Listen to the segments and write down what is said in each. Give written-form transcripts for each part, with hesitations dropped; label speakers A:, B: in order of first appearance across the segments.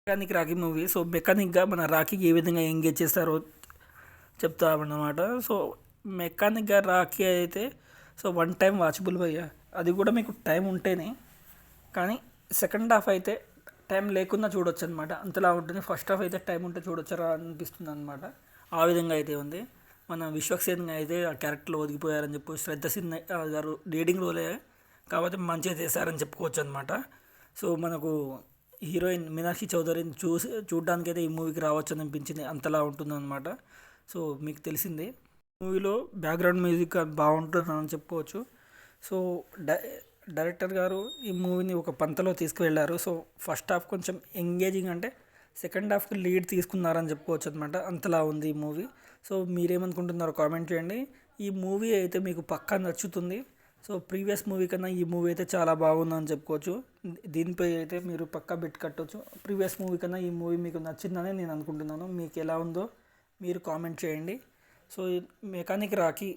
A: Mechanic Rocky movie. So మెకానిక్గా మన రాకీకి ఏ విధంగా engage చేస్తారో చెప్తామన్నమాట. సో మెకానిక్గా రాకీ అయితే సో వన్ టైం వాచబుల్ భయ్య. అది కూడా మీకు టైం ఉంటేనే. కానీ సెకండ్ హాఫ్ అయితే టైం లేకుండా చూడొచ్చు అనమాట, అంతలా ఉంటుంది. ఫస్ట్ హాఫ్ అయితే టైం ఉంటే చూడొచ్చరా అనిపిస్తుంది అనమాట. ఆ విధంగా అయితే ఉంది. మన విశ్వక్సేన్ అయితే ఆ క్యారెక్టర్లో ఒదిగిపోయారని చెప్పి, శ్రద్ధ సిన్హా గారు లీడింగ్ రోలే కాబట్టి మంచిగా చేశారని చెప్పుకోవచ్చు అనమాట. సో మనకు హీరోయిన్ మీనాక్షి చౌదరిని చూడడానికైతే ఈ మూవీకి రావచ్చు అని అనిపించింది, అంతలా ఉంటుందన్నమాట. సో మీకు తెలిసిందే మూవీలో బ్యాక్గ్రౌండ్ మ్యూజిక్ బాగుంటుందని చెప్పుకోవచ్చు. సో డైరెక్టర్ గారు ఈ మూవీని ఒక పంతలో తీసుకువెళ్ళారు. సో ఫస్ట్ హాఫ్ కొంచెం ఎంగేజింగ్ అంటే సెకండ్ హాఫ్కి లీడ్ తీసుకున్నారని చెప్పుకోవచ్చు అనమాట, అంతలా ఉంది ఈ మూవీ. సో మీరేమనుకుంటున్నారో కామెంట్ చేయండి. ఈ మూవీ అయితే మీకు పక్కా నచ్చుతుంది. సో ప్రీవియస్ మూవీ కన్నా ఈ మూవీ అయితే చాలా బాగుందని చెప్పుకోవచ్చు. దీనిపై అయితే మీరు పక్కా బెట్ కట్టవచ్చు. ప్రీవియస్ మూవీ కన్నా ఈ మూవీ మీకు నచ్చిందని నేను అనుకుంటున్నాను. మీకు ఎలా ఉందో మీరు కామెంట్ చేయండి. So mechanic Rocky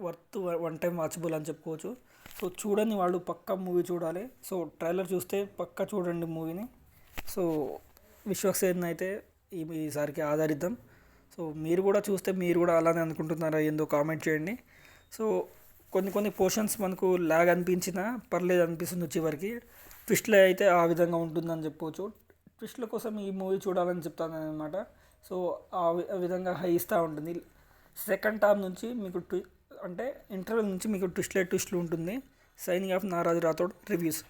A: worth one time watchable అని చెప్పుకోవచ్చు. సో చూడని వాళ్ళు పక్కా మూవీ చూడాలి. సో ట్రైలర్ చూస్తే పక్కా చూడండి మూవీని. సో విశ్వక్సేన్ అయితే ఈసారికి ఆధారిద్దాం. సో మీరు కూడా చూస్తే మీరు కూడా అలానే అనుకుంటున్నారా ఏందో కామెంట్ చేయండి. సో కొన్ని పోర్షన్స్ మనకు లాగ్ అనిపించినా పర్లేదు అనిపిస్తుంది చివరికి. ట్విస్ట్లో అయితే ఆ విధంగా ఉంటుందని చెప్పవచ్చు. ట్విస్ట్ల కోసం ఈ మూవీ చూడాలని చెప్తాను అనమాట. సో ఆ విధంగా హై ఇస్తూ ఉంటుంది. సెకండ్ హాఫ్ నుంచి మీకు అంటే ఇంటర్వెల్ నుంచి మీకు ట్విస్ట్లు ఉంటుంది. సైనింగ్ ఆఫ్ నారాజు రాథోడ్ రివ్యూస్.